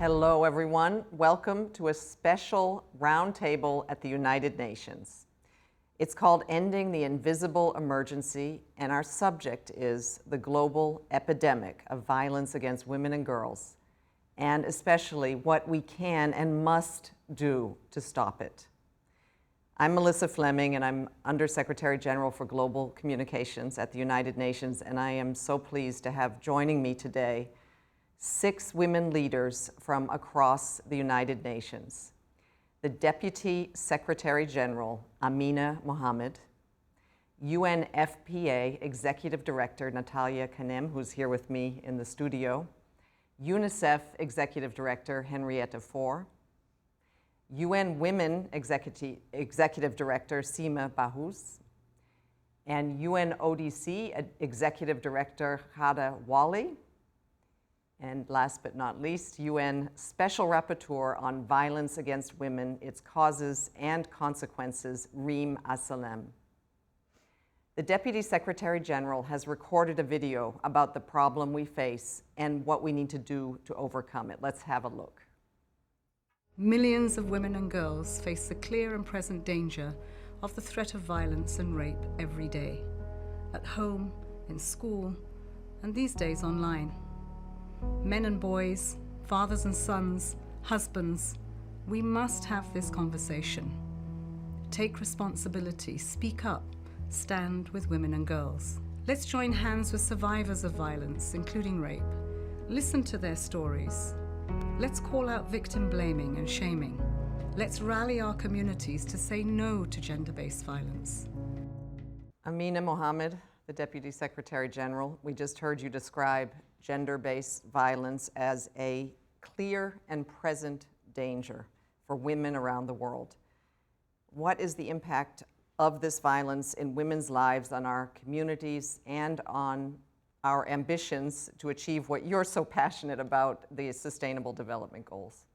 Hello, everyone. Welcome to a special roundtable at the United Nations. It's called Ending the Invisible Emergency, and our subject is the global epidemic of violence against women and girls, and especially what we can and must do to stop it. I'm Melissa Fleming, and I'm Undersecretary General for Global Communications at the United Nations, and I am so pleased to have joining me today 6 women leaders from across the United Nations. The Deputy Secretary General, Amina Mohammed, UNFPA Executive Director, Natalia Kanem, who's here with me in the studio, UNICEF Executive Director, Henrietta Fore, UN Women Executive Director, Sima Bahous, and UNODC Executive Director, Ghada Wali, and last but not least, UN Special Rapporteur on Violence Against Women, Its Causes and Consequences, Reem Assalem. The Deputy Secretary General has recorded a video about the problem we face and what we need to do to overcome it. Let's have a look. Millions of women and girls face the clear and present danger of the threat of violence and rape every day, at home, in school, and these days online. Men and boys, fathers and sons, husbands, we must have this conversation. Take responsibility, speak up, stand with women and girls. Let's join hands with survivors of violence, including rape. Listen to their stories. Let's call out victim blaming and shaming. Let's rally our communities to say no to gender-based violence. Amina Mohammed, the Deputy Secretary General, we just heard you describe gender-based violence as a clear and present danger for women around the world. What is the impact of this violence in women's lives on our communities and on our ambitions to achieve what you're so passionate about, the Sustainable Development Goals?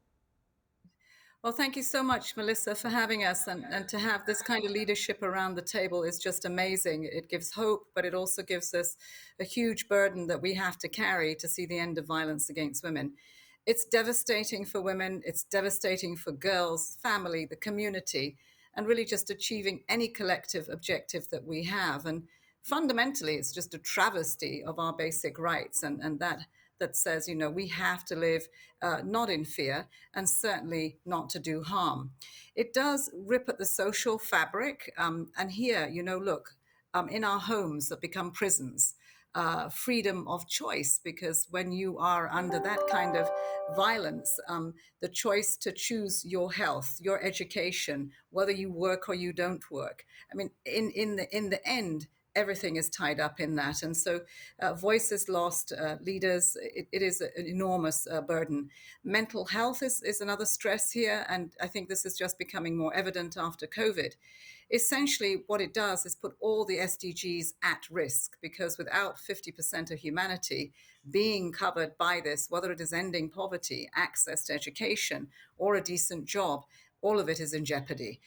Well, thank you so much, Melissa, for having us. And to have this kind of leadership around the table is just amazing. It gives hope, but it also gives us a huge burden that we have to carry to see the end of violence against women. It's devastating for women. It's devastating for girls, family, the community, and really just achieving any collective objective that we have. And fundamentally, it's just a travesty of our basic rights, and that says, you know, we have to live not in fear and certainly not to do harm. It does rip at the social fabric. And here, you know, look, in our homes that become prisons, freedom of choice, because when you are under that kind of violence, the choice to choose your health, your education, whether you work or you don't work. I mean, in the end, everything is tied up in that. And so voices lost, leaders, it is an enormous burden. Mental health is another stress here. And I think this is just becoming more evident after COVID. Essentially, what it does is put all the SDGs at risk, because without 50% of humanity being covered by this, whether it is ending poverty, access to education, or a decent job, all of it is in jeopardy.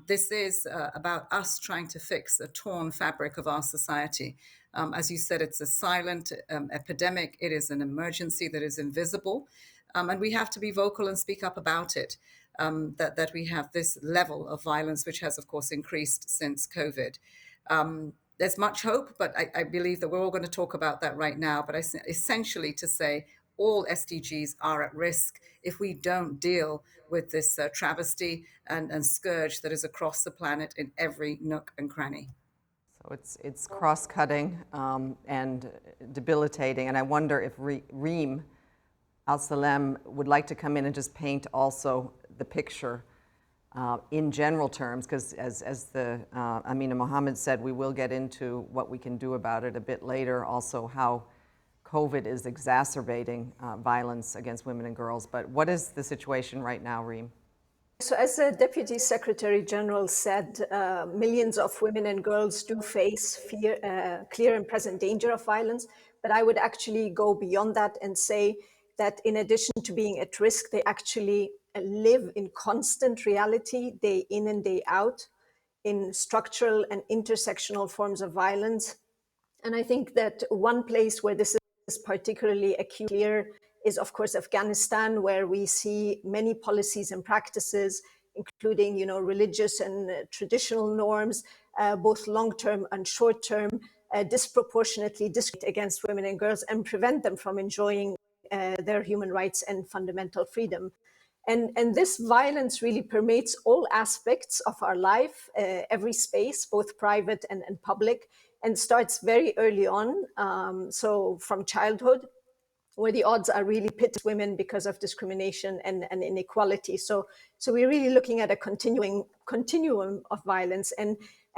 This is about us trying to fix the torn fabric of our society. As you said, it's a silent epidemic. It is an emergency that is invisible. And we have to be vocal and speak up about it, that we have this level of violence, which has, of course, increased since COVID. There's much hope, but I believe that we're all going to talk about that right now. But essentially to say all SDGs are at risk if we don't deal with this travesty and scourge that is across the planet in every nook and cranny. So it's cross-cutting and debilitating. And I wonder if Reem Assalem would like to come in and just paint also the picture in general terms, because as the Amina Mohammed said, we will get into what we can do about it a bit later, also how COVID is exacerbating violence against women and girls. But what is the situation right now, Reem? So as the Deputy Secretary General said, millions of women and girls do face clear and present danger of violence. But I would actually go beyond that and say that in addition to being at risk, they actually live in constant reality, day in and day out, in structural and intersectional forms of violence. And I think that one place where this is particularly acute is, of course, Afghanistan, where we see many policies and practices, including, religious and traditional norms, both long-term and short-term, disproportionately discriminate against women and girls and prevent them from enjoying their human rights and fundamental freedom. And this violence really permeates all aspects of our life, every space, both private and public, and starts very early on. So from childhood, where the odds are really pitted women because of discrimination and inequality. So we're really looking at a continuum of violence. And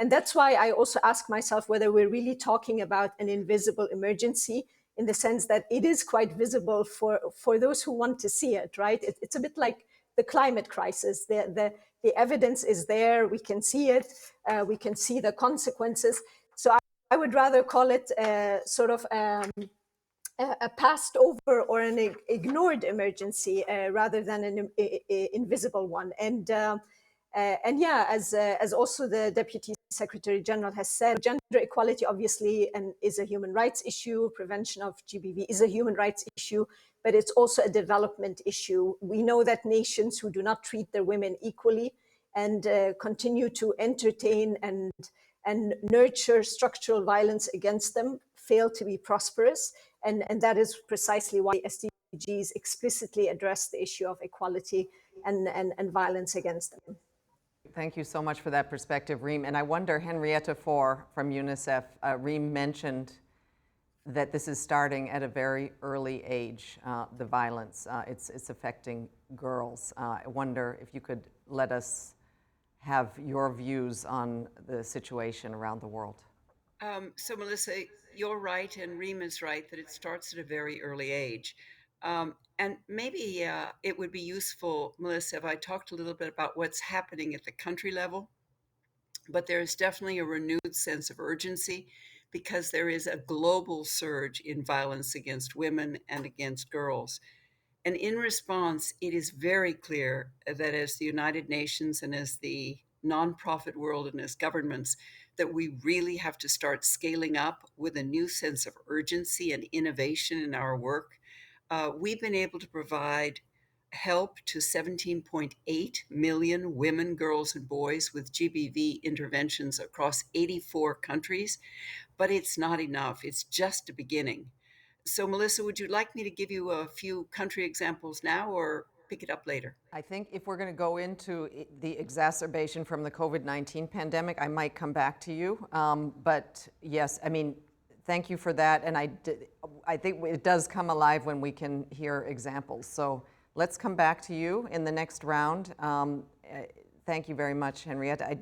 that's why I also ask myself whether we're really talking about an invisible emergency, in the sense that it is quite visible for those who want to see it, right? It's a bit like the climate crisis. The evidence is there, we can see it, we can see the consequences. So I would rather call it sort of a passed over or an ignored emergency rather than an invisible one. And yeah, as also the Deputy Secretary General has said, gender equality obviously is a human rights issue. Prevention of GBV is a human rights issue, but it's also a development issue. We know that nations who do not treat their women equally and continue to entertain and nurture structural violence against them fail to be prosperous. And that is precisely why SDGs explicitly address the issue of equality and violence against them. Thank you so much for that perspective, Reem. And I wonder, Henrietta Fore from UNICEF, Reem mentioned that this is starting at a very early age, the violence. It's affecting girls. I wonder if you could let us have your views on the situation around the world. So Melissa, you're right, and Reem is right, that it starts at a very early age. And maybe it would be useful, Melissa, if I talked a little bit about what's happening at the country level. But there is definitely a renewed sense of urgency because there is a global surge in violence against women and against girls. And in response, it is very clear that as the United Nations and as the nonprofit world and as governments, that we really have to start scaling up with a new sense of urgency and innovation in our work. We've been able to provide help to 17.8 million women, girls, and boys with GBV interventions across 84 countries, but it's not enough. It's just a beginning. So, Melissa, would you like me to give you a few country examples now or pick it up later? I think if we're going to go into the exacerbation from the COVID-19 pandemic, I might come back to you. But yes, I mean, thank you for that. And I think it does come alive when we can hear examples. So let's come back to you in the next round. Thank you very much, Henrietta. I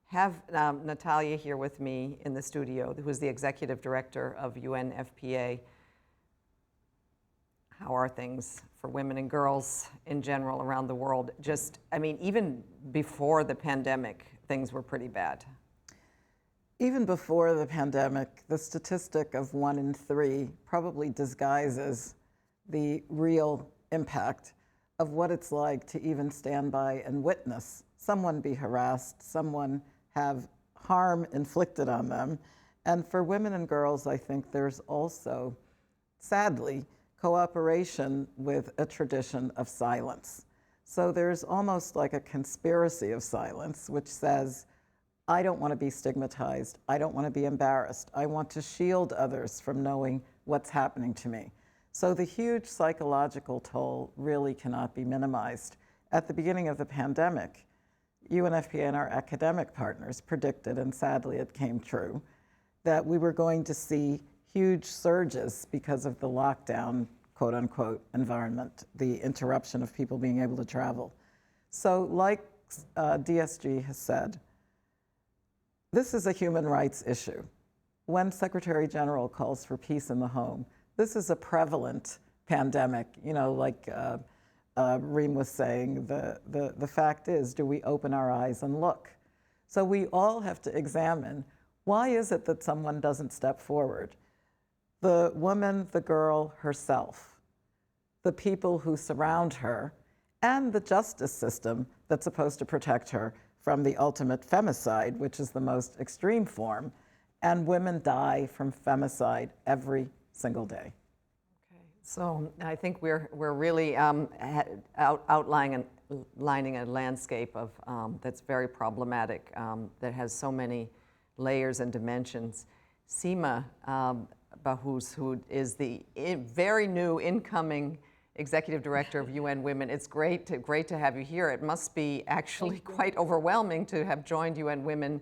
have Natalia here with me in the studio, who is the Executive Director of UNFPA. How are things for women and girls in general around the world? Just, I mean, even before the pandemic, things were pretty bad. Even before the pandemic, the statistic of 1 in 3 probably disguises the real impact of what it's like to even stand by and witness someone be harassed, someone have harm inflicted on them. And for women and girls, I think there's also, sadly, cooperation with a tradition of silence. So there's almost like a conspiracy of silence, which says, I don't want to be stigmatized. I don't want to be embarrassed. I want to shield others from knowing what's happening to me. So the huge psychological toll really cannot be minimized. At the beginning of the pandemic, UNFPA and our academic partners predicted, and sadly it came true, that we were going to see huge surges because of the lockdown, quote unquote, environment, the interruption of people being able to travel. So like DSG has said, this is a human rights issue. When Secretary General calls for peace in the home, this is a prevalent pandemic. You know, like Reem was saying, the fact is, do we open our eyes and look? So we all have to examine, why is it that someone doesn't step forward? The woman, the girl herself, the people who surround her, and the justice system that's supposed to protect her from the ultimate femicide, which is the most extreme form. And women die from femicide every single day. Okay, So I think we're really outlining a landscape of that's very problematic, that has so many layers and dimensions. Seema Bahous, who is the very new incoming Executive Director of UN Women, it's great to have you here. It must be actually quite overwhelming to have joined UN Women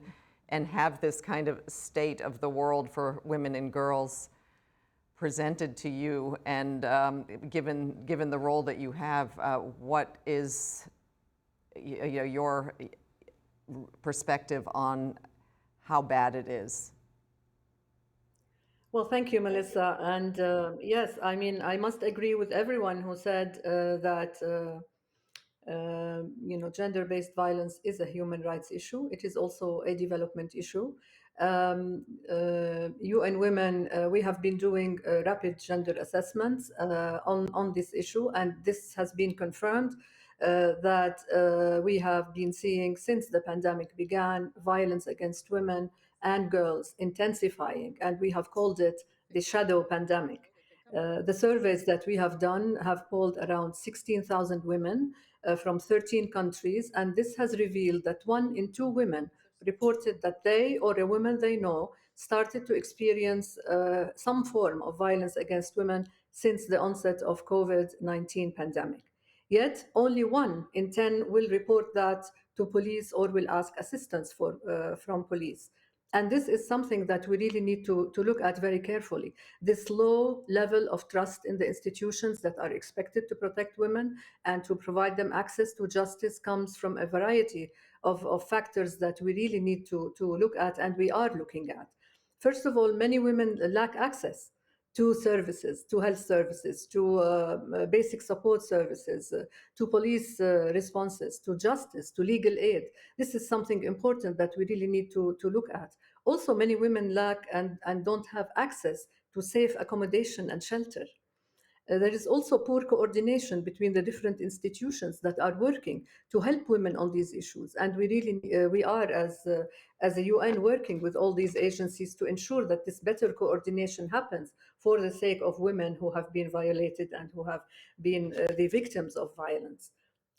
and have this kind of state of the world for women and girls presented to you, and given the role that you have, what is your perspective on how bad it is? Well, thank you, Melissa. And yes, I mean, I must agree with everyone who said that gender-based violence is a human rights issue. It is also a development issue. UN Women, we have been doing rapid gender assessments on this issue, and this has been confirmed that we have been seeing since the pandemic began violence against women and girls intensifying, and we have called it the shadow pandemic. The surveys that we have done have polled around 16,000 women from 13 countries, and this has revealed that 1 in 2 women reported that they or a woman they know started to experience some form of violence against women since the onset of COVID-19 pandemic. Yet, only 1 in 10 will report that to police or will ask assistance from police. And this is something that we really need to look at very carefully. This low level of trust in the institutions that are expected to protect women and to provide them access to justice comes from a variety of factors that we really need to look at, and we are looking at. First of all, many women lack access to services, to health services, to basic support services, to police responses, to justice, to legal aid. This is something important that we really need to look at. Also, many women lack and don't have access to safe accommodation and shelter. There is also poor coordination between the different institutions that are working to help women on these issues. And we really, we are as a UN working with all these agencies to ensure that this better coordination happens for the sake of women who have been violated and who have been the victims of violence.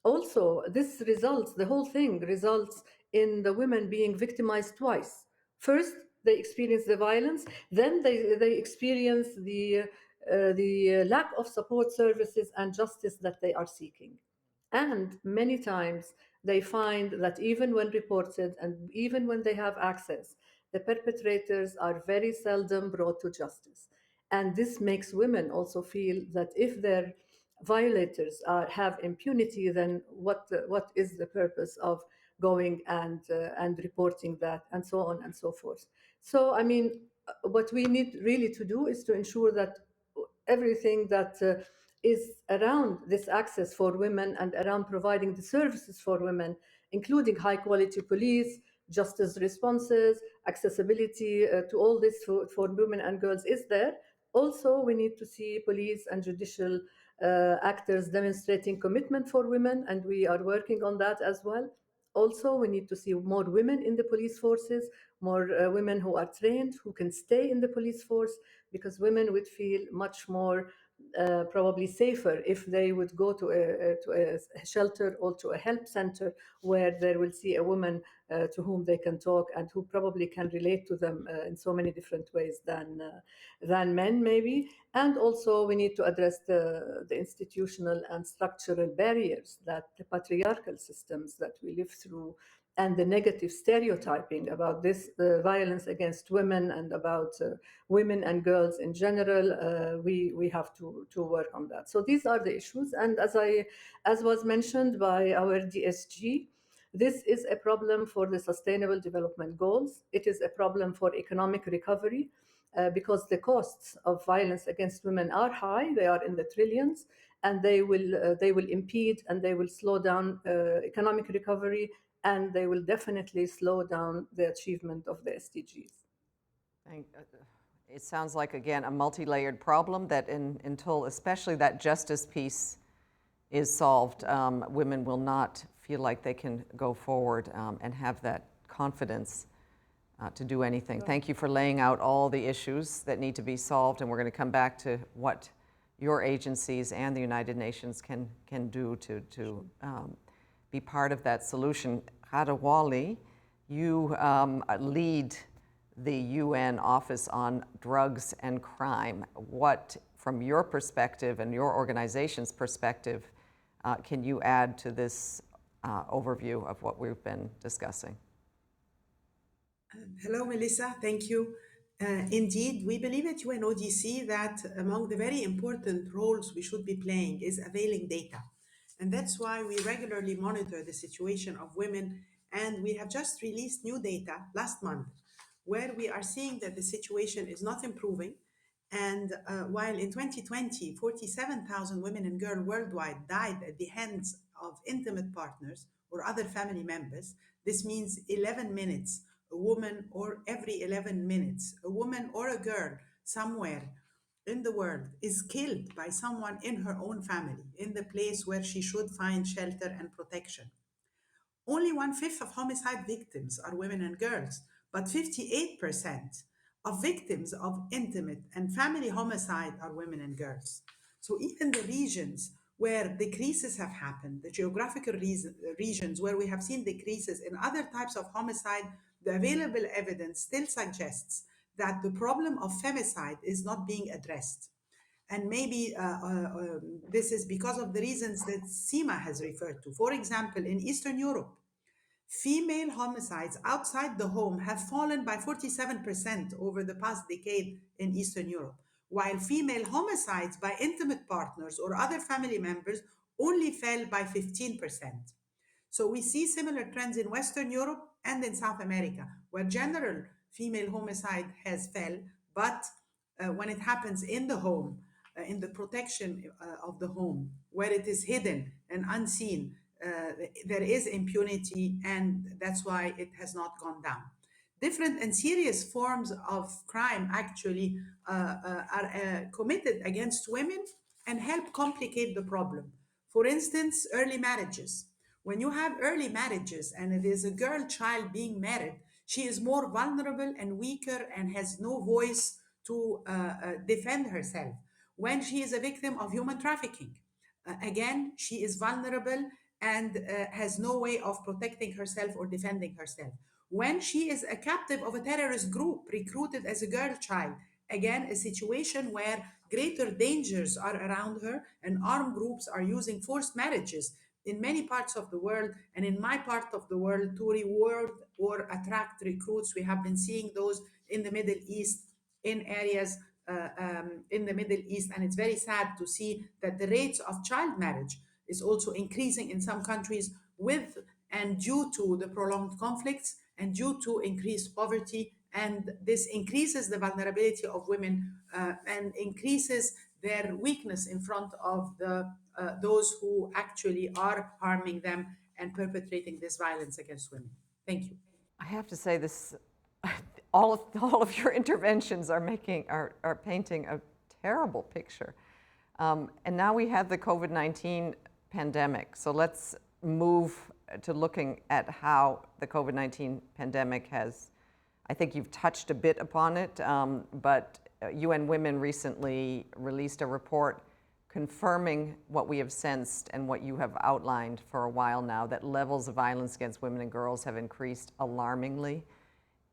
Also, the whole thing results in the women being victimized twice. First, they experience the violence, then they experience the lack of support services and justice that they are seeking. And many times they find that even when reported and even when they have access, the perpetrators are very seldom brought to justice. And this makes women also feel that if their violators have impunity, then what is the purpose of going and reporting that, and so on and so forth. So, I mean, what we need really to do is to ensure that everything that is around this access for women and around providing the services for women, including high quality police, justice responses, accessibility to all this for women and girls is there. Also, we need to see police and judicial actors demonstrating commitment for women, and we are working on that as well. Also, we need to see more women in the police forces, more women who are trained, who can stay in the police force, because women would feel much more probably safer if they would go to a shelter or to a help center where they will see a woman to whom they can talk and who probably can relate to them in so many different ways than men, maybe. And also we need to address the institutional and structural barriers that the patriarchal systems that we live through and the negative stereotyping about this violence against women and about women and girls in general, we have to work on that. So these are the issues. And as was mentioned by our DSG, this is a problem for the Sustainable Development Goals. It is a problem for economic recovery because the costs of violence against women are high. They are in the trillions, and they will impede and they will slow down economic recovery, and they will definitely slow down the achievement of the SDGs. It sounds like, again, a multi-layered problem that until especially that justice piece is solved, women will not feel like they can go forward and have that confidence to do anything. Thank you for laying out all the issues that need to be solved, and we're going to come back to what your agencies and the United Nations can do to be part of that solution. Ghada Wali, you lead the UN Office on Drugs and Crime. What, from your perspective and your organization's perspective, can you add to this overview of what we've been discussing? Hello, Melissa. Thank you. Indeed, we believe at UNODC that among the very important roles we should be playing is availing data. And that's why we regularly monitor the situation of women. And we have just released new data last month, where we are seeing that the situation is not improving. And while in 2020, 47,000 women and girls worldwide died at the hands of intimate partners or other family members, this means 11 minutes, a woman, or every 11 minutes, a woman or a girl somewhere in the world is killed by someone in her own family, in the place where she should find shelter and protection. Only 1/5 of homicide victims are women and girls, but 58% of victims of intimate and family homicide are women and girls. So even the regions where decreases have happened, the geographical regions where we have seen decreases in other types of homicide, the available evidence still suggests that the problem of femicide is not being addressed. And maybe this is because of the reasons that Seema has referred to. For example, in Eastern Europe, female homicides outside the home have fallen by 47% over the past decade in Eastern Europe, while female homicides by intimate partners or other family members only fell by 15%. So we see similar trends in Western Europe and in South America, where general female homicide has fell, but when it happens in the home, in the protection of the home, where it is hidden and unseen, there is impunity, and that's why it has not gone down. Different and serious forms of crime actually are committed against women and help complicate the problem. For instance, early marriages. When you have early marriages and it is a girl child being married, she is more vulnerable and weaker and has no voice to defend herself. When she is a victim of human trafficking, again, she is vulnerable and has no way of protecting herself or defending herself. When she is a captive of a terrorist group recruited as a girl child, again, a situation where greater dangers are around her and armed groups are using forced marriages in many parts of the world, and in my part of the world, to reward or attract recruits. We have been seeing those in the Middle East, in areas in the Middle East, and it's very sad to see that the rates of child marriage is also increasing in some countries with and due to the prolonged conflicts and due to increased poverty. And this increases the vulnerability of women and increases their weakness in front of those who actually are harming them and perpetrating this violence against women. Thank you. I have to say this, all of your interventions are painting a terrible picture. And now we have the COVID-19 pandemic. So let's move to looking at how the COVID-19 pandemic has, I think you've touched a bit upon it, but UN Women recently released a report confirming what we have sensed and what you have outlined for a while now, that levels of violence against women and girls have increased alarmingly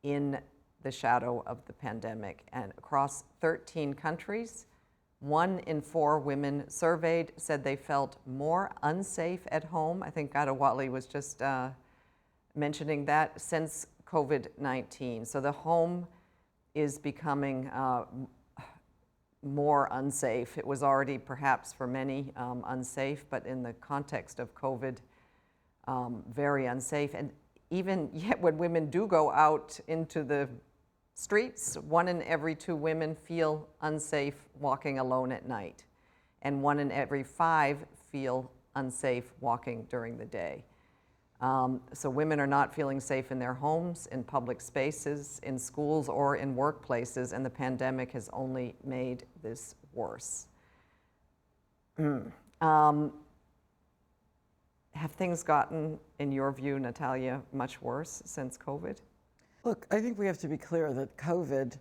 in the shadow of the pandemic. And across 13 countries, 1 in 4 women surveyed said they felt more unsafe at home. I think Ghada Wali was just mentioning that, since COVID-19. So the home is becoming more unsafe. It was already perhaps for many unsafe, but in the context of COVID, very unsafe. And even yet when women do go out into the streets, 1 in every 2 women feel unsafe walking alone at night, and 1 in every 5 feel unsafe walking during the day. So women are not feeling safe in their homes, in public spaces, in schools, or in workplaces, and the pandemic has only made this worse. Have things gotten, in your view, Natalia, much worse since COVID? Look, I think we have to be clear that COVID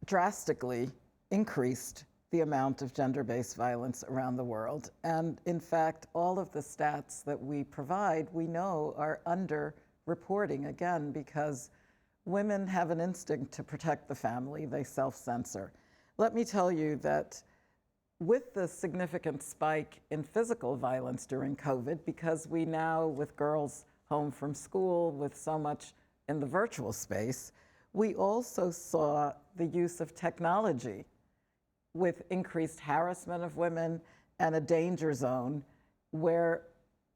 drastically increased the amount of gender-based violence around the world. And in fact, all of the stats that we provide, we know are under-reporting, again, because women have an instinct to protect the family. They self-censor. Let me tell you that with the significant spike in physical violence during COVID, because we now, with girls home from school, with so much in the virtual space, we also saw the use of technology with increased harassment of women and a danger zone where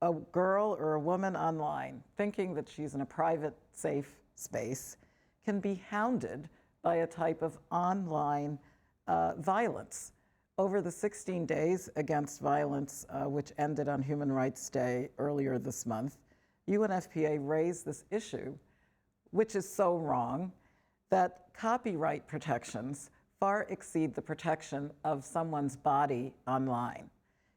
a girl or a woman online, thinking that she's in a private, safe space, can be hounded by a type of online violence. Over the 16 days against violence, which ended on Human Rights Day earlier this month, UNFPA raised this issue, which is so wrong, that copyright protections far exceed the protection of someone's body online.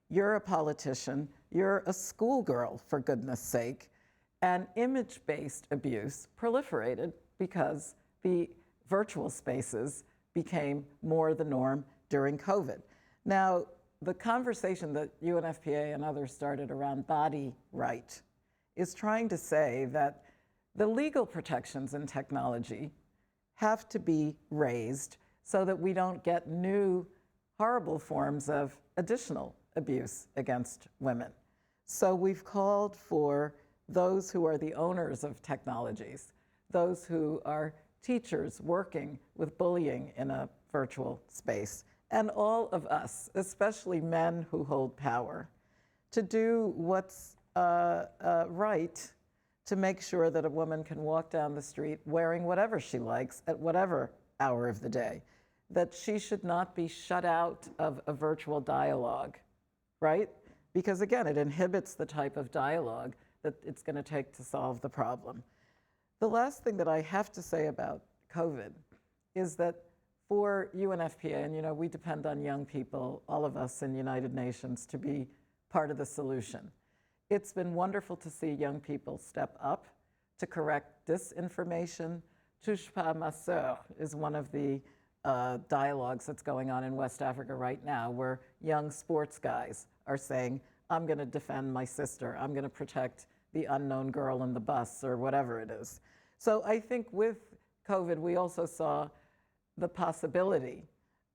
You're a politician, you're a schoolgirl, for goodness sake, and image-based abuse proliferated because the virtual spaces became more the norm during COVID. Now, the conversation that UNFPA and others started around body right is trying to say that the legal protections in technology have to be raised so that we don't get new horrible forms of additional abuse against women. So we've called for those who are the owners of technologies, those who are teachers working with bullying in a virtual space, and all of us, especially men who hold power, to do what's right to make sure that a woman can walk down the street wearing whatever she likes at whatever hour of the day, that she should not be shut out of a virtual dialogue, right? Because again, it inhibits the type of dialogue that it's going to take to solve the problem. The last thing that I have to say about COVID is that for UNFPA, and we depend on young people, all of us in United Nations, to be part of the solution. It's been wonderful to see young people step up to correct disinformation. Touche pas ma sœur is one of the dialogues that's going on in West Africa right now, where young sports guys are saying, I'm going to defend my sister, I'm going to protect the unknown girl in the bus, or whatever it is. So I think with COVID, we also saw the possibility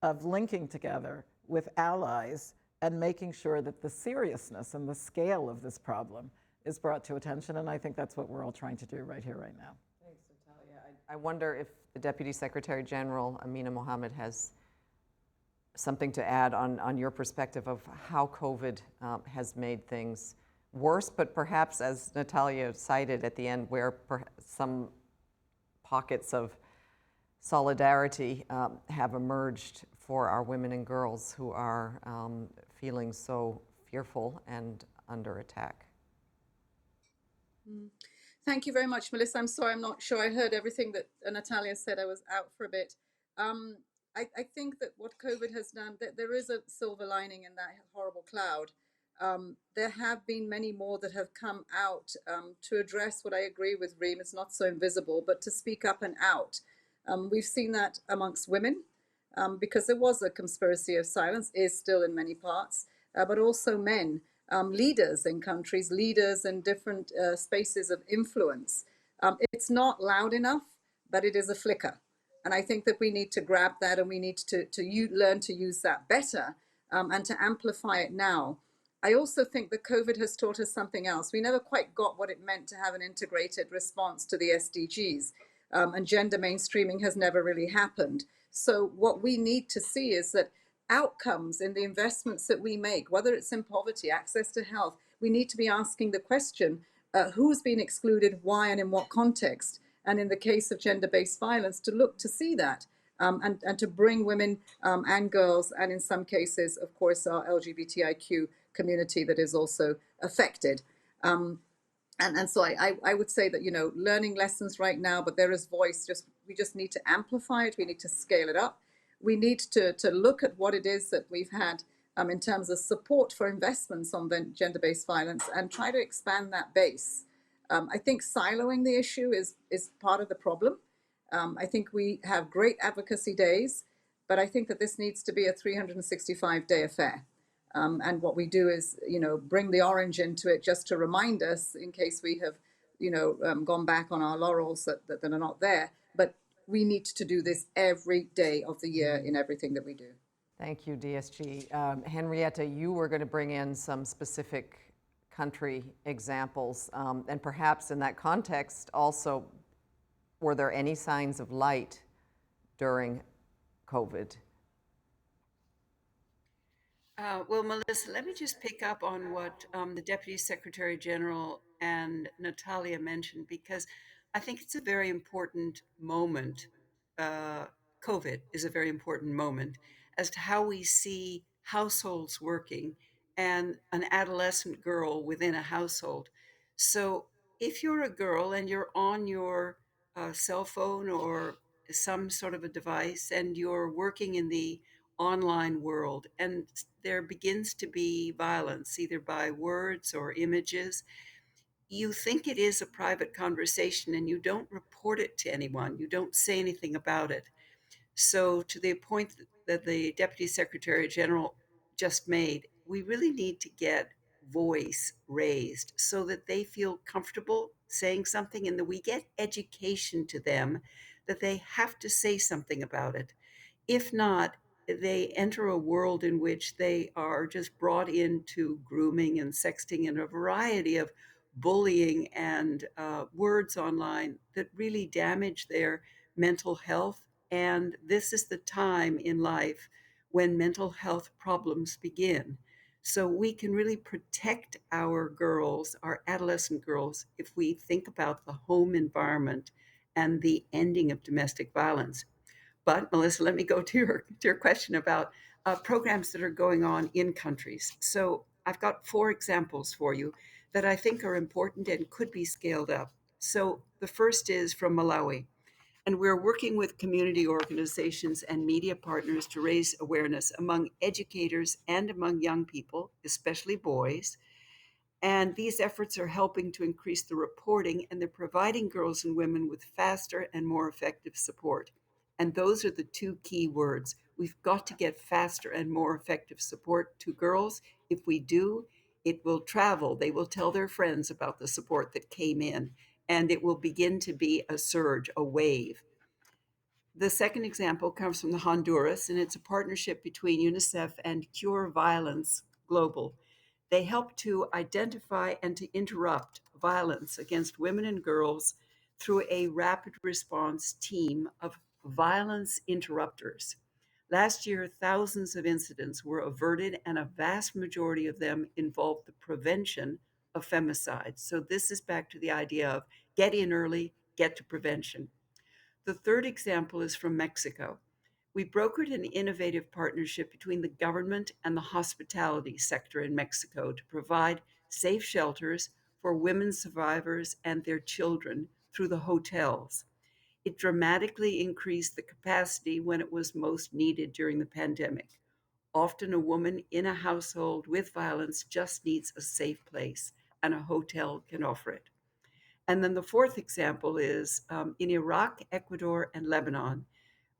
of linking together with allies and making sure that the seriousness and the scale of this problem is brought to attention. And I think that's what we're all trying to do right here, right now. Thanks, Natalia. I wonder if the Deputy Secretary General, Amina Mohammed, has something to add on your perspective of how COVID has made things worse, but perhaps, as Natalia cited at the end, where some pockets of solidarity have emerged for our women and girls who are feeling so fearful and under attack. Thank you very much, Melissa. I'm sorry, I'm not sure I heard everything that Natalia said. I was out for a bit. I think that what COVID has done, that there is a silver lining in that horrible cloud. There have been many more that have come out to address what I agree with Reem. It's not so invisible, but to speak up and out. We've seen that amongst women because there was a conspiracy of silence, is still in many parts, but also men, leaders in countries, leaders in different spaces of influence. It's not loud enough, but it is a flicker. And I think that we need to grab that, and we need to learn to use that better and to amplify it now. I also think that COVID has taught us something else. We never quite got what it meant to have an integrated response to the SDGs. And gender mainstreaming has never really happened. So what we need to see is that outcomes in the investments that we make, whether it's in poverty, access to health, we need to be asking the question, who's been excluded, why, and in what context? And in the case of gender-based violence, to look to see that and to bring women and girls, and in some cases, of course, our LGBTIQ community that is also affected. And so I would say that, learning lessons right now, but there is voice, we just need to amplify it. We need to scale it up. We need to look at what it is that we've had in terms of support for investments on gender-based violence and try to expand that base. I think siloing the issue is part of the problem. I think we have great advocacy days, But I think that this needs to be a 365-day affair. And what we do is, bring the orange into it just to remind us in case we have, gone back on our laurels that are not there. But we need to do this every day of the year in everything that we do. Thank you, DSG. Henrietta, you were going to bring in some specific country examples, and perhaps in that context also, were there any signs of light during COVID? Well, Melissa, let me just pick up on what the Deputy Secretary General and Natalia mentioned, because I think it's a very important moment. COVID is a very important moment as to how we see households working and an adolescent girl within a household. So, if you're a girl and you're on your cell phone or some sort of a device and you're working in the online world and there begins to be violence, either by words or images, you think it is a private conversation and you don't report it to anyone. You don't say anything about it. So, to the point that the Deputy Secretary General just made, we really need to get voice raised so that they feel comfortable saying something and that we get education to them that they have to say something about it. If not, they enter a world in which they are just brought into grooming and sexting and a variety of bullying and words online that really damage their mental health. And this is the time in life when mental health problems begin. So we can really protect our girls, our adolescent girls, if we think about the home environment and the ending of domestic violence. But Melissa, let me go to your question about programs that are going on in countries. So I've got 4 examples for you that I think are important and could be scaled up. So the first is from Malawi, and we're working with community organizations and media partners to raise awareness among educators and among young people, especially boys. And these efforts are helping to increase the reporting, and they're providing girls and women with faster and more effective support. And those are the 2 key words. We've got to get faster and more effective support to girls. If we do, it will travel. They will tell their friends about the support that came in, and it will begin to be a surge, a wave. The second example comes from the Honduras, and it's a partnership between UNICEF and Cure Violence Global. They help to identify and to interrupt violence against women and girls through a rapid response team of violence interrupters. Last year, thousands of incidents were averted, and a vast majority of them involved the prevention of femicide. So, this is back to the idea of get in early, get to prevention. The third example is from Mexico. We brokered an innovative partnership between the government and the hospitality sector in Mexico to provide safe shelters for women survivors and their children through the hotels. It dramatically increased the capacity when it was most needed during the pandemic. Often, a woman in a household with violence just needs a safe place, and a hotel can offer it. And then the fourth example is in Iraq, Ecuador, and Lebanon.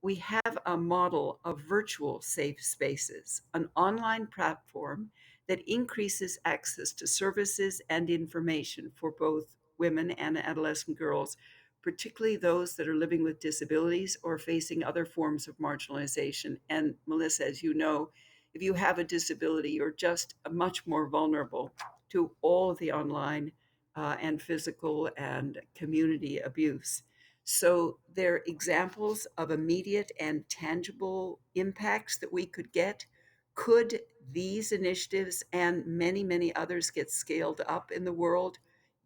We have a model of virtual safe spaces, an online platform that increases access to services and information for both women and adolescent girls, particularly those that are living with disabilities or facing other forms of marginalization. And Melissa, as you know, if you have a disability, you're just much more vulnerable to all of the online and physical and community abuse. So they're examples of immediate and tangible impacts that we could get. Could these initiatives and many, many others get scaled up in the world?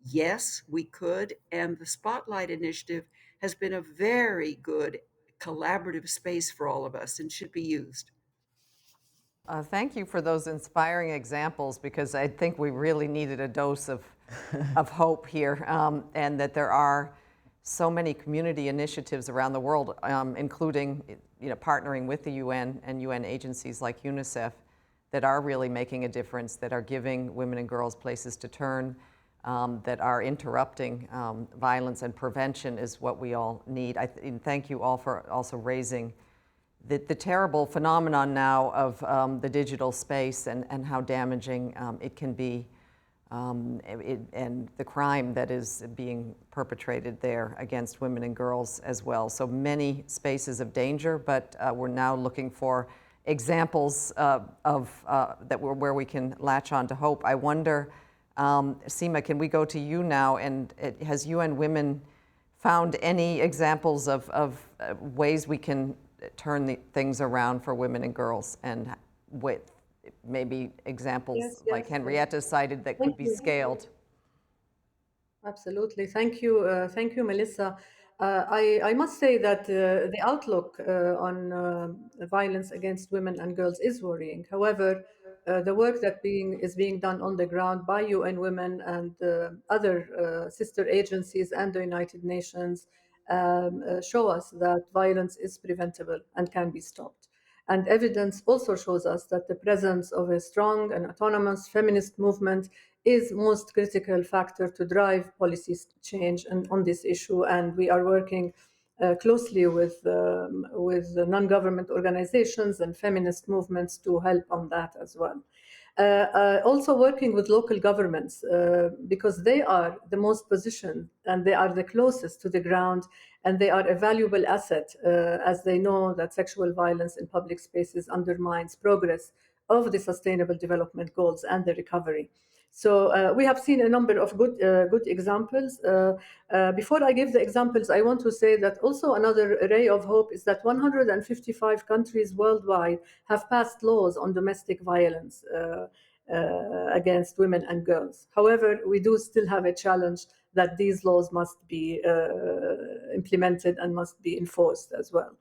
Yes, we could. And the Spotlight Initiative has been a very good collaborative space for all of us and should be used. Thank you for those inspiring examples, because I think we really needed a dose of hope here, and that there are so many community initiatives around the world, including partnering with the UN and UN agencies like UNICEF, that are really making a difference, that are giving women and girls places to turn, that are interrupting violence, and prevention is what we all need. And thank you all for also raising the terrible phenomenon now of the digital space and how damaging it can be, and the crime that is being perpetrated there against women and girls as well. So many spaces of danger, but we're now looking for examples where we can latch on to hope. I wonder, Seema, can we go to you now? And has UN Women found any examples of ways we can turn things around for women and girls, and with maybe examples Yes, like yes. Henrietta cited that could be scaled? Absolutely. Thank you, Melissa. I must say that the outlook on violence against women and girls is worrying. However, the work that is being done on the ground by UN Women and other sister agencies and the United Nations show us that violence is preventable and can be stopped. And evidence also shows us that the presence of a strong and autonomous feminist movement is most critical factor to drive policy change on this issue. And we are working closely with non-government organizations and feminist movements to help on that as well. Also working with local governments because they are the most positioned and they are the closest to the ground, and they are a valuable asset as they know that sexual violence in public spaces undermines progress of the Sustainable Development Goals and the recovery. So we have seen a number of good examples. Before I give the examples, I want to say that also another ray of hope is that 155 countries worldwide have passed laws on domestic violence against women and girls. However, we do still have a challenge that these laws must be implemented and must be enforced as well.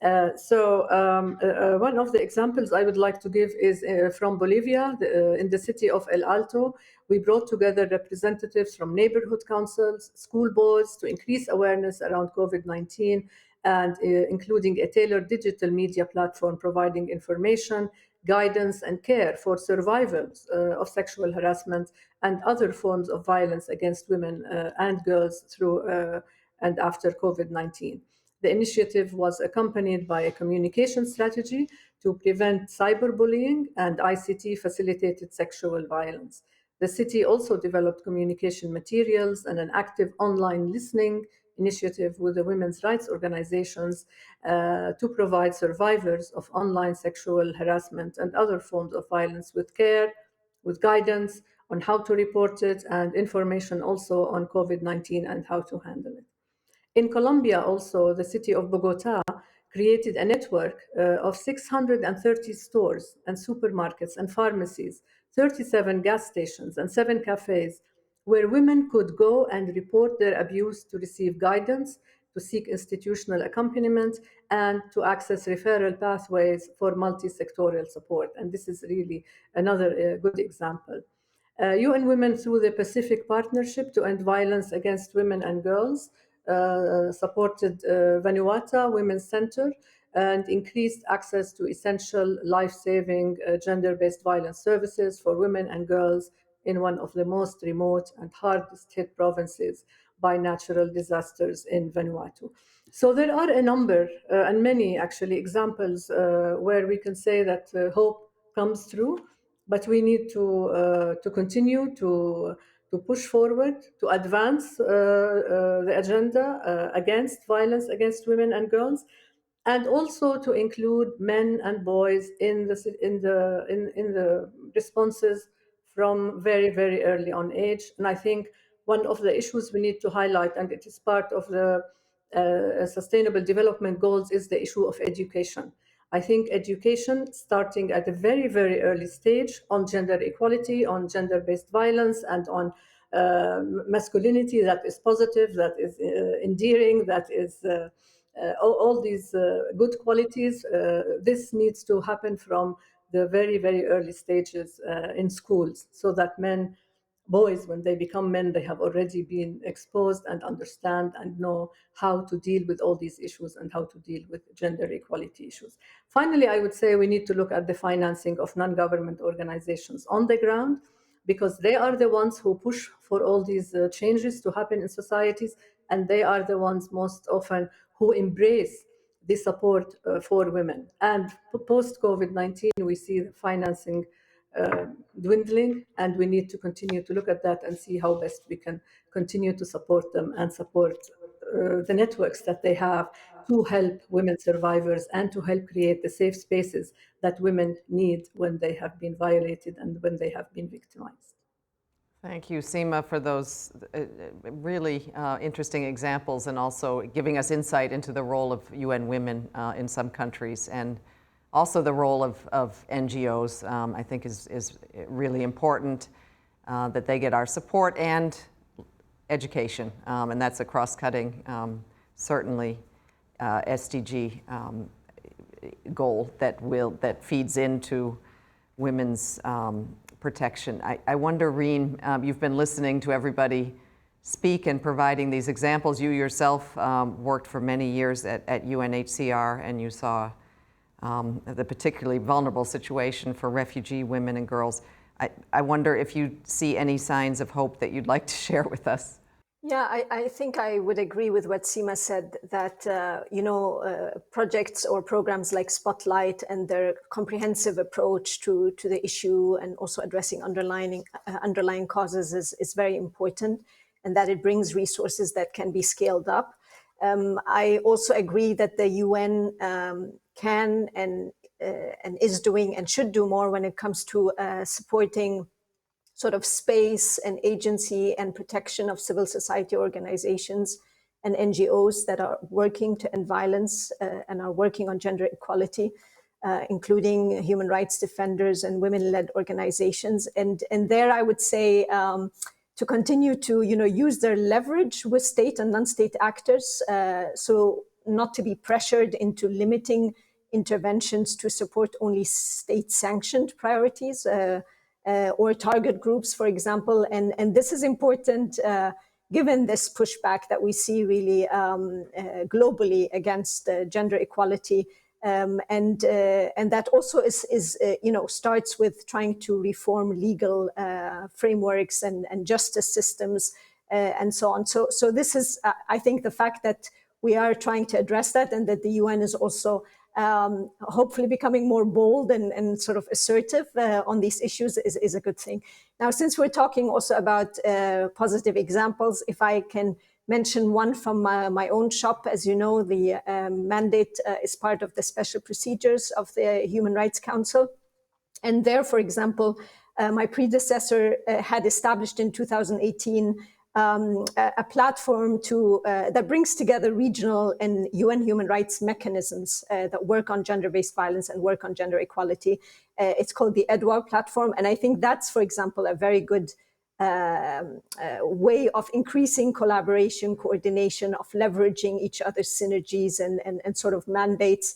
One of the examples I would like to give is from Bolivia, in the city of El Alto. We brought together representatives from neighborhood councils, school boards to increase awareness around COVID-19, and including a tailored digital media platform providing information, guidance, and care for survivors of sexual harassment and other forms of violence against women and girls through and after COVID-19. The initiative was accompanied by a communication strategy to prevent cyberbullying and ICT-facilitated sexual violence. The city also developed communication materials and an active online listening initiative with the women's rights organizations to provide survivors of online sexual harassment and other forms of violence with care, with guidance on how to report it, and information also on COVID-19 and how to handle it. In Colombia, also, the city of Bogota created a network of 630 stores and supermarkets and pharmacies, 37 gas stations, and 7 cafes, where women could go and report their abuse to receive guidance, to seek institutional accompaniment, and to access referral pathways for multi-sectorial support. And this is really another good example. UN Women, through the Pacific Partnership to End Violence Against Women and Girls, supported Vanuatu Women's Center and increased access to essential life-saving gender-based violence services for women and girls in one of the most remote and hardest hit provinces by natural disasters in Vanuatu. So there are a number and many actually examples where we can say that hope comes through, but we need to continue to push forward, to advance the agenda against violence against women and girls, and also to include men and boys in the responses from very, very early on age. And I think one of the issues we need to highlight, and it is part of the Sustainable Development Goals, is the issue of education. I think education, starting at a very, very early stage on gender equality, on gender-based violence, and on masculinity that is positive, that is endearing, that is all these good qualities, this needs to happen from the very, very early stages in schools, so that boys, when they become men, they have already been exposed and understand and know how to deal with all these issues and how to deal with gender equality issues. Finally, I would say we need to look at the financing of non-government organizations on the ground, because they are the ones who push for all these changes to happen in societies, and they are the ones most often who embrace the support for women. And post COVID-19, we see the financing dwindling, and we need to continue to look at that and see how best we can continue to support them and support the networks that they have to help women survivors and to help create the safe spaces that women need when they have been violated and when they have been victimized. Thank you, Seema, for those really interesting examples and also giving us insight into the role of UN Women in some countries, and also the role of NGOs. I think is really important that they get our support and education, and that's a cross-cutting, certainly SDG goal that feeds into women's protection. I wonder, Reen, you've been listening to everybody speak and providing these examples. You yourself worked for many years at UNHCR, and you saw the particularly vulnerable situation for refugee women and girls. I wonder if you see any signs of hope that you'd like to share with us. Yeah, I think I would agree with what Seema said, that, projects or programs like Spotlight and their comprehensive approach to the issue and also addressing underlying causes is very important, and that it brings resources that can be scaled up. I also agree that the UN can and is doing and should do more when it comes to supporting sort of space and agency and protection of civil society organizations and NGOs that are working to end violence and are working on gender equality, including human rights defenders and women-led organizations. And there I would say to continue to use their leverage with state and non-state actors, so not to be pressured into limiting interventions to support only state-sanctioned priorities, or target groups, for example. And this is important given this pushback that we see really globally against gender equality. And that also is starts with trying to reform legal frameworks and justice systems and so on. So this is, I think, the fact that we are trying to address that, and that the UN is also hopefully becoming more bold and sort of assertive on these issues is a good thing. Now, since we're talking also about positive examples, if I can mention one from my own shop. As you know, the mandate is part of the special procedures of the Human Rights Council. And there, for example, my predecessor had established in 2018 a platform that brings together regional and UN human rights mechanisms that work on gender-based violence and work on gender equality. It's called the EDWAR platform. And I think that's, for example, a very good way of increasing collaboration, coordination, of leveraging each other's synergies and sort of mandates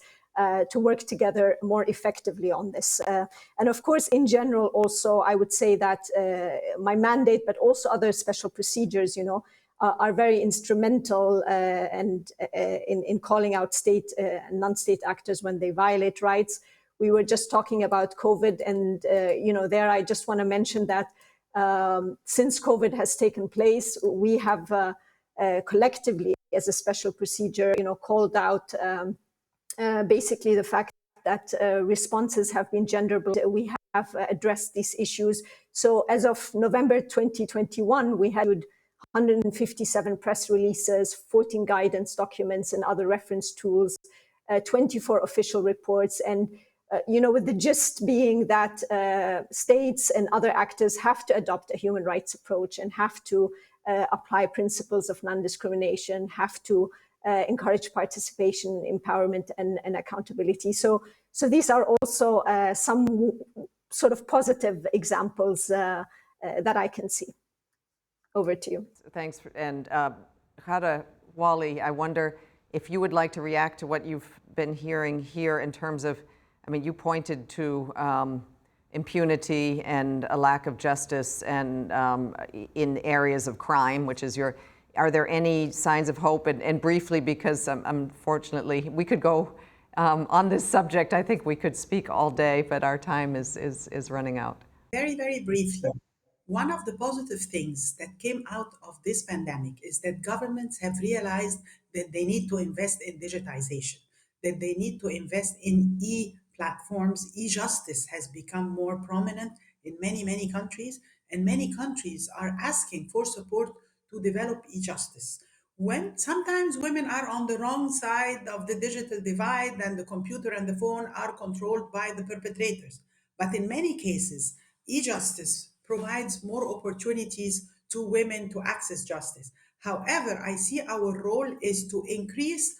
to work together more effectively on this. And of course, in general, also, I would say that my mandate, but also other special procedures, are very instrumental and in calling out state and non-state actors when they violate rights. We were just talking about COVID, and there I just want to mention that since COVID has taken place, we have collectively, as a special procedure, called out basically the fact that responses have been gender-based. We have addressed these issues. So as of November 2021, we had 157 press releases, 14 guidance documents and other reference tools, 24 official reports. And, with the gist being that states and other actors have to adopt a human rights approach and have to apply principles of non-discrimination, have to encourage participation, empowerment, and accountability. So these are also some sort of positive examples that I can see. Over to you. Thanks. And Ghada, Wally, I wonder if you would like to react to what you've been hearing here in terms of, you pointed to impunity and a lack of justice and in areas of crime, which is are there any signs of hope? And briefly, because unfortunately we could go on this subject, I think we could speak all day, but our time is running out. Very, very briefly. One of the positive things that came out of this pandemic is that governments have realized that they need to invest in digitization. that they need to invest in e-platforms. E-justice has become more prominent in many, many countries, and many countries are asking for support to develop e-justice. When sometimes women are on the wrong side of the digital divide and the computer and the phone are controlled by the perpetrators. But in many cases, e-justice provides more opportunities to women to access justice. However, I see our role is to increase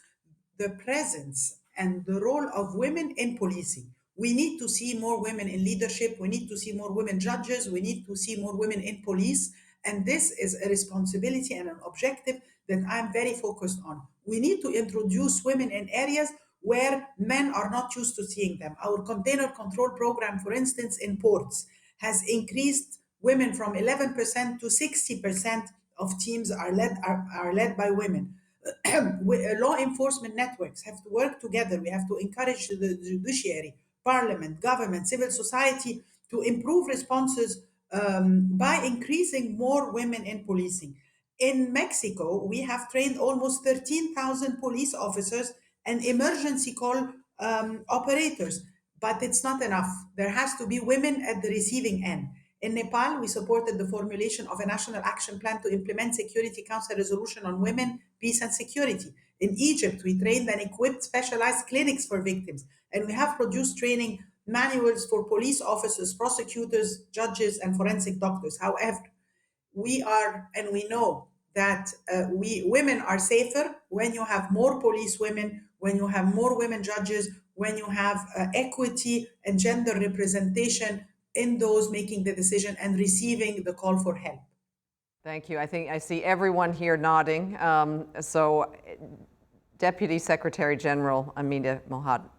the presence and the role of women in policing. We need to see more women in leadership. We need to see more women judges. We need to see more women in police. And this is a responsibility and an objective that I'm very focused on. We need to introduce women in areas where men are not used to seeing them. Our container control program, for instance, in ports, has increased women from 11% to 60% of teams are led by women. Law enforcement networks have to work together. We have to encourage the judiciary, parliament, government, civil society to improve responses by increasing more women in policing. In Mexico, we have trained almost 13,000 police officers and emergency call operators, but it's not enough. There has to be women at the receiving end. In Nepal, we supported the formulation of a national action plan to implement Security Council resolution on women, peace, and security. In Egypt, we trained and equipped specialized clinics for victims, and we have produced training manuals for police officers, prosecutors, judges, and forensic doctors. However, we are and we know that we women are safer when you have more police women, when you have more women judges, when you have equity and gender representation in those making the decision and receiving the call for help. Thank you. I think I see everyone here nodding. Deputy Secretary General Amina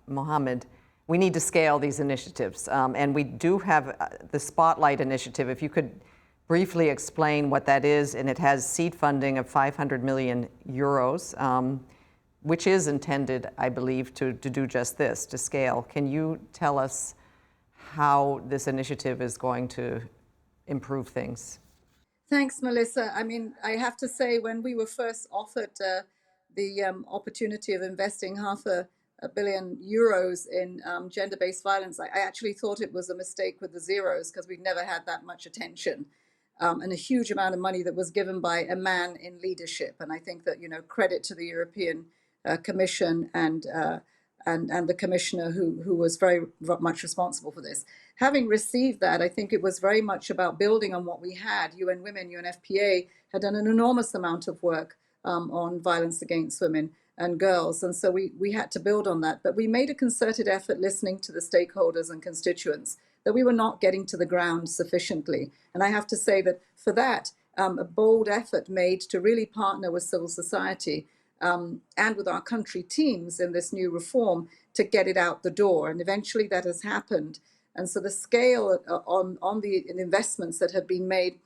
Mohammed, we need to scale these initiatives. And we do have the Spotlight Initiative. If you could briefly explain what that is, and it has seed funding of 500 million euros, which is intended, I believe, to do just this, to scale. Can you tell us how this initiative is going to improve things? Thanks, Melissa. I mean, I have to say, when we were first offered the opportunity of investing €500 million in gender-based violence, I actually thought it was a mistake with the zeros, because we'd never had that much attention and a huge amount of money that was given by a man in leadership. And I think that, credit to the European Commission and the commissioner who was very much responsible for this. Having received that, I think it was very much about building on what we had. UN Women, UNFPA had done an enormous amount of work on violence against women and girls. And so we had to build on that. But we made a concerted effort listening to the stakeholders and constituents that we were not getting to the ground sufficiently. And I have to say that for that, a bold effort made to really partner with civil society and with our country teams in this new reform to get it out the door. And eventually that has happened. And so the scale on the investments that have been made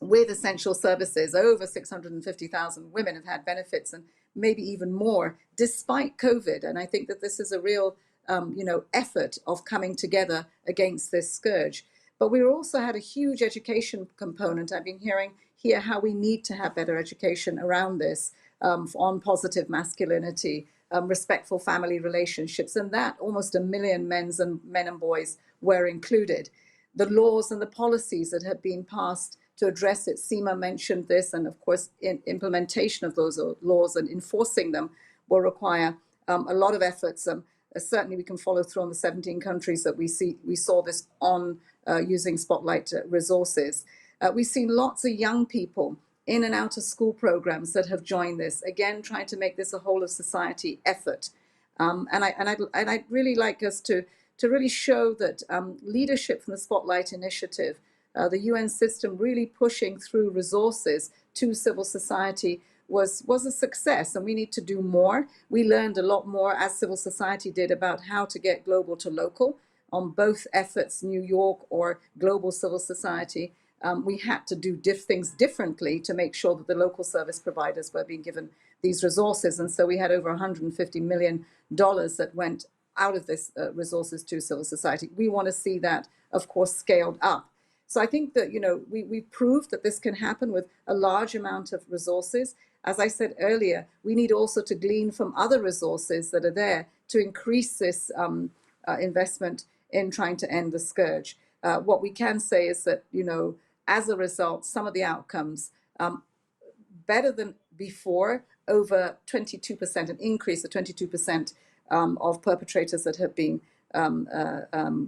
with essential services, over 650,000 women have had benefits, and maybe even more, despite COVID. And I think that this is a real effort of coming together against this scourge. But we also had a huge education component. I've been hearing here how we need to have better education around this, on positive masculinity, respectful family relationships, and that almost 1 million men and boys were included. The laws and the policies that have been passed to address it, Seema mentioned this, and of course implementation of those laws and enforcing them will require a lot of efforts. Certainly we can follow through on the 17 countries that we saw this on using Spotlight resources. We've seen lots of young people in and out of school programs that have joined this, again, trying to make this a whole of society effort. And I'd really like us to really show that leadership from the Spotlight Initiative, the UN system really pushing through resources to civil society was a success, and we need to do more. We learned a lot more, as civil society did, about how to get global to local on both efforts, New York or global civil society. We had to do things differently to make sure that the local service providers were being given these resources. And so we had over $150 million that went out of this resources to civil society. We want to see that, of course, scaled up. So I think that, we proved that this can happen with a large amount of resources. as I said earlier, we need also to glean from other resources that are there to increase this investment in trying to end the scourge. What we can say is that, as a result, some of the outcomes better than before, over 22%, an increase of 22% of perpetrators that have been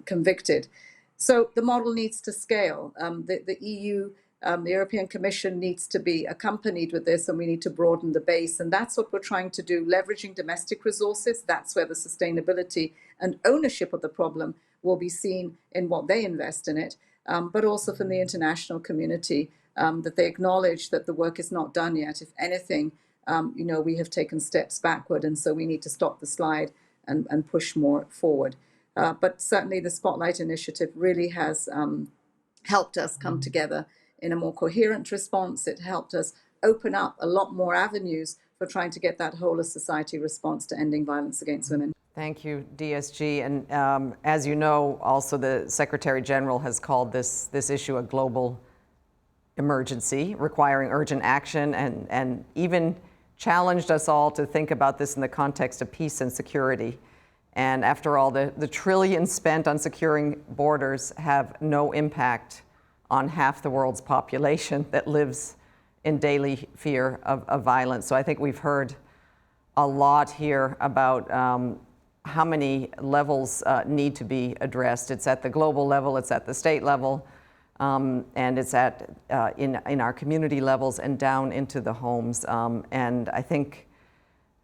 convicted. So the model needs to scale. The EU, the European Commission needs to be accompanied with this, and we need to broaden the base. And that's what we're trying to do, leveraging domestic resources. That's where the sustainability and ownership of the problem will be seen in what they invest in it, but also from the international community, that they acknowledge that the work is not done yet. If anything, we have taken steps backward, and so we need to stop the slide and push more forward. But certainly the Spotlight Initiative really has helped us come together in a more coherent response. It helped us open up a lot more avenues for trying to get that whole of society response to ending violence against women. Thank you, DSG. And as you know, also the Secretary General has called this issue a global emergency requiring urgent action, and even challenged us all to think about this in the context of peace and security. And after all, the trillions spent on securing borders have no impact on half the world's population that lives in daily fear of violence. So I think we've heard a lot here about how many levels need to be addressed. It's at the global level, it's at the state level, and it's at in our community levels and down into the homes. And I think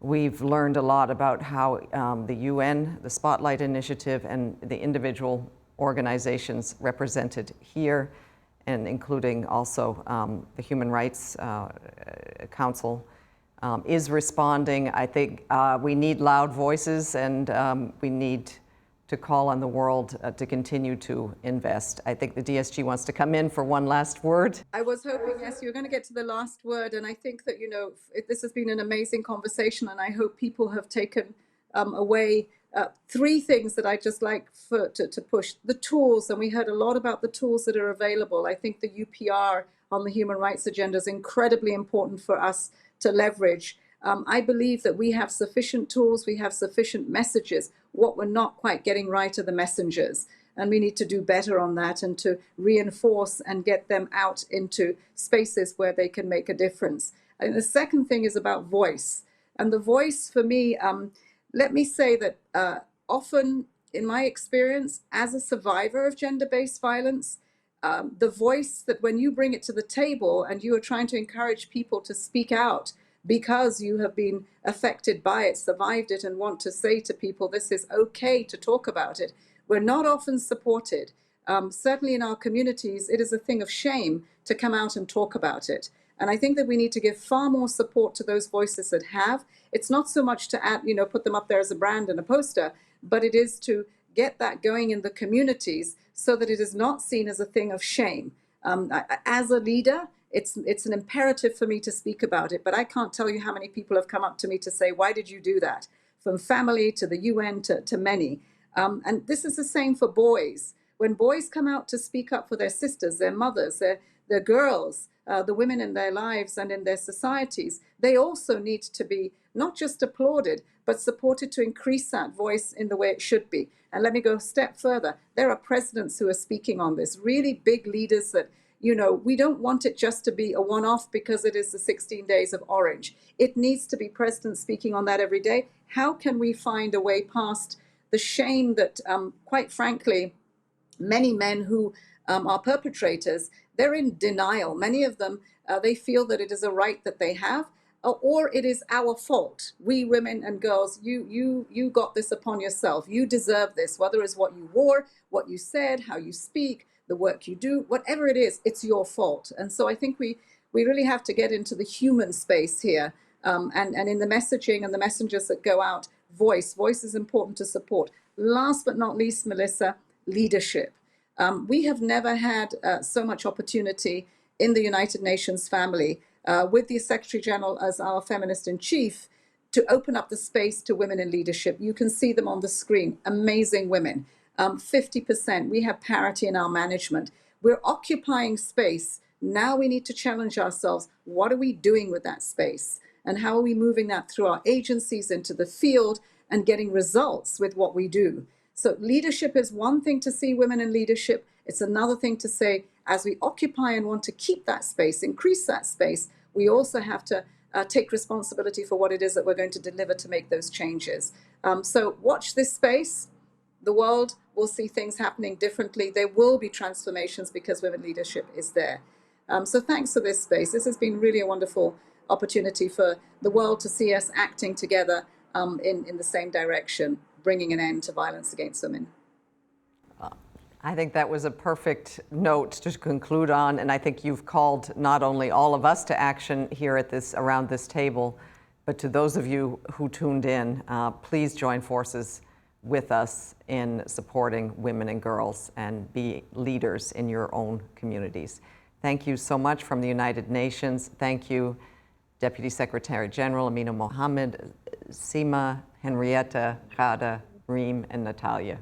we've learned a lot about how the UN, the Spotlight Initiative, and the individual organizations represented here, and including also the Human Rights Council, is responding. I think we need loud voices, and we need to call on the world to continue to invest. I think the DSG wants to come in for one last word. I was hoping, yes, you were going to get to the last word. And I think that, this has been an amazing conversation, and I hope people have taken away three things that I'd just like to push. The tools, and we heard a lot about the tools that are available. I think the UPR on the human rights agenda is incredibly important for us to leverage. I believe that we have sufficient tools, we have sufficient messages. What we're not quite getting right are the messengers. And we need to do better on that and to reinforce and get them out into spaces where they can make a difference. And the second thing is about voice. And the voice for me, let me say that often in my experience as a survivor of gender-based violence, the voice that when you bring it to the table and you are trying to encourage people to speak out because you have been affected by it, survived it, and want to say to people, this is okay to talk about it, we're not often supported. Certainly in our communities, it is a thing of shame to come out and talk about it. And I think that we need to give far more support to those voices that have. It's not so much to add, put them up there as a brand and a poster, but it is to get that going in the communities so that it is not seen as a thing of shame. As a leader, it's an imperative for me to speak about it, but I can't tell you how many people have come up to me to say, why did you do that? From family to the UN to many. And this is the same for boys. When boys come out to speak up for their sisters, their mothers, their girls, the women in their lives and in their societies, they also need to be not just applauded, but supported to increase that voice in the way it should be. And let me go a step further. There are presidents who are speaking on this, really big leaders that, we don't want it just to be a one-off because it is the 16 days of Orange. It needs to be presidents speaking on that every day. How can we find a way past the shame that, quite frankly, many men who are perpetrators, they're in denial. Many of them, they feel that it is a right that they have, or it is our fault. We women and girls, you got this upon yourself. You deserve this, whether it's what you wore, what you said, how you speak, the work you do, whatever it is, it's your fault. And so I think we really have to get into the human space here. And in the messaging and the messengers that go out, voice is important to support. Last but not least, Melissa, leadership. We have never had so much opportunity in the United Nations family with the Secretary General as our feminist in chief to open up the space to women in leadership. You can see them on the screen, amazing women. 50%, we have parity in our management. We're occupying space. Now we need to challenge ourselves. What are we doing with that space? And how are we moving that through our agencies into the field and getting results with what we do? So leadership is one thing to see women in leadership. It's another thing to say, as we occupy and want to keep that space, increase that space, we also have to take responsibility for what it is that we're going to deliver to make those changes. So watch this space. The world will see things happening differently. There will be transformations because women leadership is there. So thanks for this space. This has been really a wonderful opportunity for the world to see us acting together in the same direction, bringing an end to violence against women. I think that was a perfect note to conclude on, and I think you've called not only all of us to action here at around this table, but to those of you who tuned in, please join forces with us in supporting women and girls and be leaders in your own communities. Thank you so much from the United Nations. Thank you, Deputy Secretary General Amina Mohammed, Seema, Henrietta, Ghada, Reem, and Natalia.